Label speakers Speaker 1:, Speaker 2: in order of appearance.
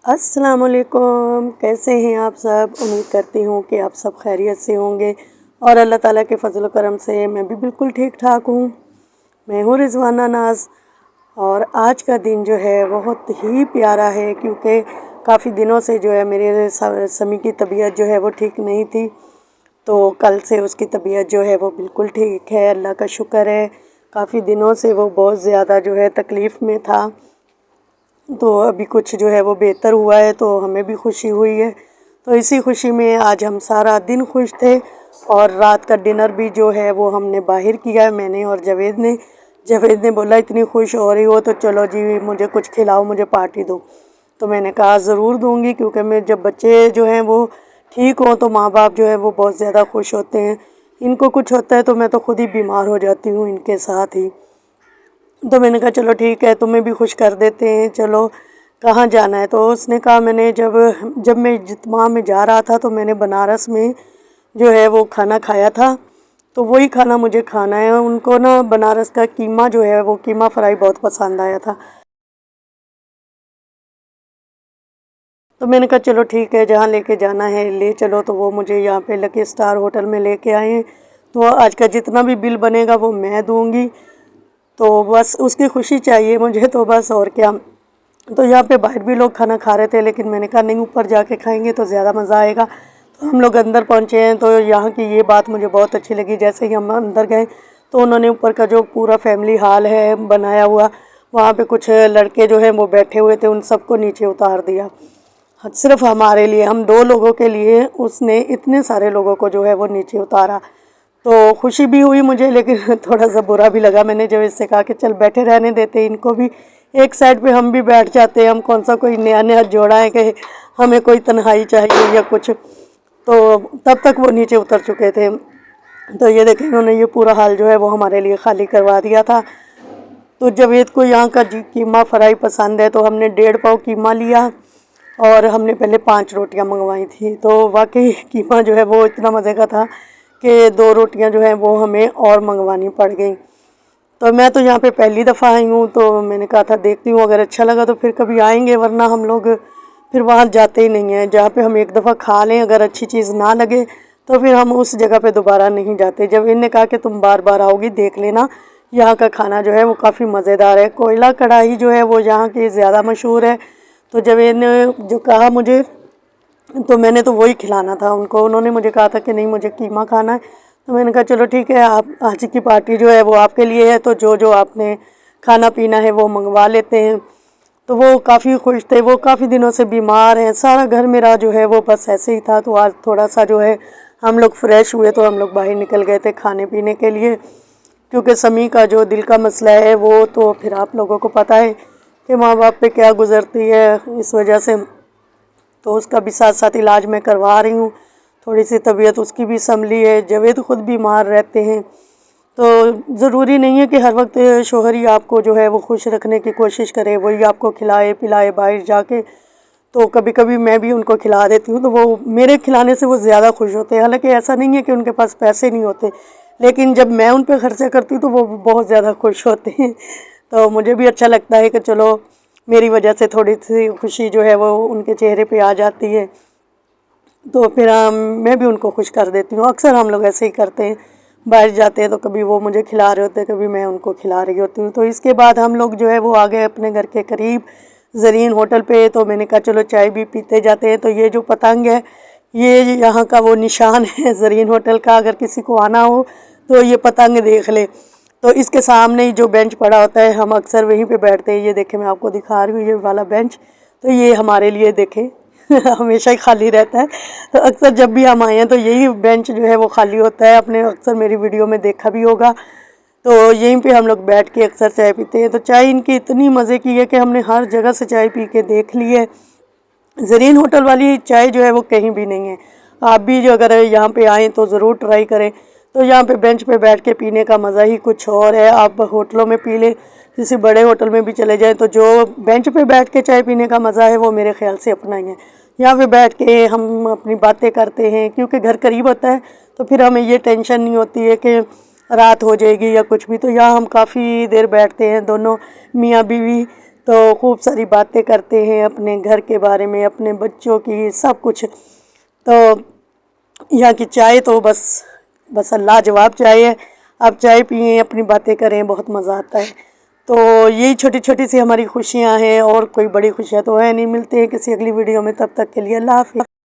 Speaker 1: अस्सलामुअलैकुम, कैसे हैं आप सब। उम्मीद करती हूँ कि आप सब खैरियत से होंगे और अल्लाह ताला के फजल करम से मैं भी बिल्कुल ठीक ठाक हूँ। मैं हूँ रिजवाना नाज और आज का दिन जो है बहुत ही प्यारा है क्योंकि काफ़ी दिनों से जो है मेरे समी की तबीयत जो है वो ठीक नहीं थी। तो कल से उसकी तबीयत जो है वो बिल्कुल ठीक है, अल्लाह का शुक्र है। काफ़ी दिनों से वो बहुत ज़्यादा जो है तकलीफ़ में था, तो अभी कुछ जो है वो बेहतर हुआ है, तो हमें भी खुशी हुई है। तो इसी खुशी में आज हम सारा दिन खुश थे और रात का डिनर भी जो है वो हमने बाहर किया है, मैंने और जावेद ने बोला इतनी खुश हो रही हो तो चलो जी मुझे कुछ खिलाओ, मुझे पार्टी दो। तो मैंने कहा ज़रूर दूंगी, क्योंकि मैं जब बच्चे जो हैं वो ठीक हों तो माँ बाप जो है वो बहुत ज़्यादा खुश होते हैं। इनको कुछ होता है तो मैं तो खुद ही बीमार हो जाती हूँ इनके साथ ही। तो मैंने कहा चलो ठीक है, तुम्हें भी खुश कर देते हैं, चलो कहाँ जाना है। तो उसने कहा मैंने जब जब मैं इज्तिमा में जा रहा था तो मैंने बनारस में जो है वो खाना खाया था, तो वही खाना मुझे खाना है। उनको ना बनारस का कीमा जो है वो कीमा फ्राई बहुत पसंद आया था। तो मैंने कहा चलो ठीक है, जहाँ लेके जाना है ले चलो। तो वो मुझे यहाँ पे लकी स्टार होटल में लेके आए हैं। तो आज का जितना भी बिल बनेगा वो मैं दूँगी, तो बस उसकी खुशी चाहिए मुझे, तो बस और क्या। तो यहाँ पे बाहर भी लोग खाना खा रहे थे, लेकिन मैंने कहा नहीं, ऊपर जाके खाएंगे तो ज़्यादा मज़ा आएगा। तो हम लोग अंदर पहुँचे हैं, तो यहाँ की ये बात मुझे बहुत अच्छी लगी। जैसे ही हम अंदर गए तो उन्होंने ऊपर का जो पूरा फैमिली हॉल है बनाया हुआ, वहाँ पे कुछ लड़के जो हैं वो बैठे हुए थे, उन सबको नीचे उतार दिया। सिर्फ हमारे लिए, हम दो लोगों के लिए उसने इतने सारे लोगों को जो है वो नीचे उतारा। तो खुशी भी हुई मुझे, लेकिन थोड़ा सा बुरा भी लगा। मैंने जब इससे कहा कि चल बैठे रहने देते इनको भी, एक साइड पे हम भी बैठ जाते हैं, हम कौन सा कोई नया नया जोड़ा है कि हमें कोई तन्हाई चाहिए या कुछ। तो तब तक वो नीचे उतर चुके थे। तो ये देखें, इन्होंने ये पूरा हाल जो है वो हमारे लिए खाली करवा दिया था। तो जावेद को यहाँ का जी कीमा फ्राई पसंद है, तो हमने 1.5 पाव कीमा लिया और हमने पहले 5 रोटियाँ मंगवाई थी। तो वाकई कीमा जो है वो इतना मज़े का था कि 2 रोटियाँ जो हैं वो हमें और मंगवानी पड़ गई। तो मैं तो यहाँ पे पहली दफ़ा आई हूँ, तो मैंने कहा था देखती हूँ, अगर अच्छा लगा तो फिर कभी आएंगे, वरना हम लोग फिर वहाँ जाते ही नहीं हैं। जहाँ पे हम एक दफ़ा खा लें, अगर अच्छी चीज़ ना लगे तो फिर हम उस जगह पे दोबारा नहीं जाते। जब इनने कहा कि तुम बार बार आओगी, देख लेना यहाँ का खाना जो है वो काफ़ी मज़ेदार है। कोयला कढ़ाई जो है वो यहाँ की ज़्यादा मशहूर है। तो जब इन्हें जो कहा मुझे, तो मैंने तो वही खिलाना था उनको। उन्होंने मुझे कहा था कि नहीं मुझे कीमा खाना है। तो मैंने कहा चलो ठीक है, आप आज की पार्टी जो है वो आपके लिए है, तो जो जो आपने खाना पीना है वो मंगवा लेते हैं। तो वो काफ़ी खुश थे, वो काफ़ी दिनों से बीमार हैं। सारा घर मेरा जो है वो बस ऐसे ही था। तो आज थोड़ा सा जो है हम लोग फ्रेश हुए, तो हम लोग बाहर निकल गए थे खाने पीने के लिए, क्योंकि समी का जो दिल का मसला है वो तो फिर आप लोगों को पता है कि माँ बाप पे क्या गुजरती है, इस वजह से तो उसका भी साथ साथ इलाज मैं करवा रही हूँ। थोड़ी सी तबीयत उसकी भी संभली है। जावेद खुद बीमार रहते हैं, तो ज़रूरी नहीं है कि हर वक्त शोहर ही आपको जो है वो खुश रखने की कोशिश करे, वही आपको खिलाए पिलाए बाहर जाके। तो कभी कभी मैं भी उनको खिला देती हूँ, तो वो मेरे खिलाने से वो ज़्यादा खुश होते हैं। हालांकि ऐसा नहीं है कि उनके पास पैसे नहीं होते, लेकिन जब मैं उन पर खर्चा करती हूँ तो वो बहुत ज़्यादा खुश होते हैं। तो मुझे भी अच्छा लगता है कि चलो मेरी वजह से थोड़ी सी खुशी जो है वो उनके चेहरे पे आ जाती है। तो फिर मैं भी उनको खुश कर देती हूँ। अक्सर हम लोग ऐसे ही करते हैं, बाहर जाते हैं तो कभी वो मुझे खिला रहे होते हैं, कभी मैं उनको खिला रही होती हूँ। तो इसके बाद हम लोग जो है वो आ गए अपने घर के करीब ज़रीन होटल पे। तो मैंने कहा चलो चाय भी पीते जाते हैं। तो ये जो पतंग है ये यहाँ का वो निशान है ज़रीन होटल का, अगर किसी को आना हो तो ये पतंग देख ले। तो इसके सामने ही जो बेंच पड़ा होता है, हम अक्सर वहीं पे बैठते हैं। ये देखें, मैं आपको दिखा रही हूँ ये वाला बेंच, तो ये हमारे लिए देखें हमेशा ही खाली रहता है। तो अक्सर जब भी हम आए हैं तो यही बेंच जो है वो खाली होता है। आपने अक्सर मेरी वीडियो में देखा भी होगा। तो यहीं पे हम लोग बैठ के अक्सर चाय पीते हैं। तो चाय इनकी इतनी मज़े की है कि हमने हर जगह से चाय पी के देख ली है। ज़रीन होटल वाली चाय जो है वो कहीं भी नहीं है। आप भी जो अगर यहाँ पे आएँ तो ज़रूर ट्राई करें। तो यहाँ पे बेंच पे बैठ के पीने का मज़ा ही कुछ और है। आप होटलों में पी लें, किसी बड़े होटल में भी चले जाएं, तो जो बेंच पे बैठ के चाय पीने का मज़ा है वो मेरे ख्याल से अपना ही है। यहाँ पे बैठ के हम अपनी बातें करते हैं, क्योंकि घर करीब होता है तो फिर हमें ये टेंशन नहीं होती है कि रात हो जाएगी या कुछ भी। तो यहाँ हम काफ़ी देर बैठते हैं दोनों मियाँ बीवी। तो खूब सारी बातें करते हैं अपने घर के बारे में, अपने बच्चों की, सब कुछ। तो यहाँ की चाय तो बस लाजवाब चाय है। आप चाय पिए, अपनी बातें करें, बहुत मज़ा आता है। तो यही छोटी छोटी सी हमारी खुशियाँ हैं, और कोई बड़ी खुशियाँ तो है नहीं। मिलते हैं किसी अगली वीडियो में, तब तक के लिए अल्लाह हाफ़िज़।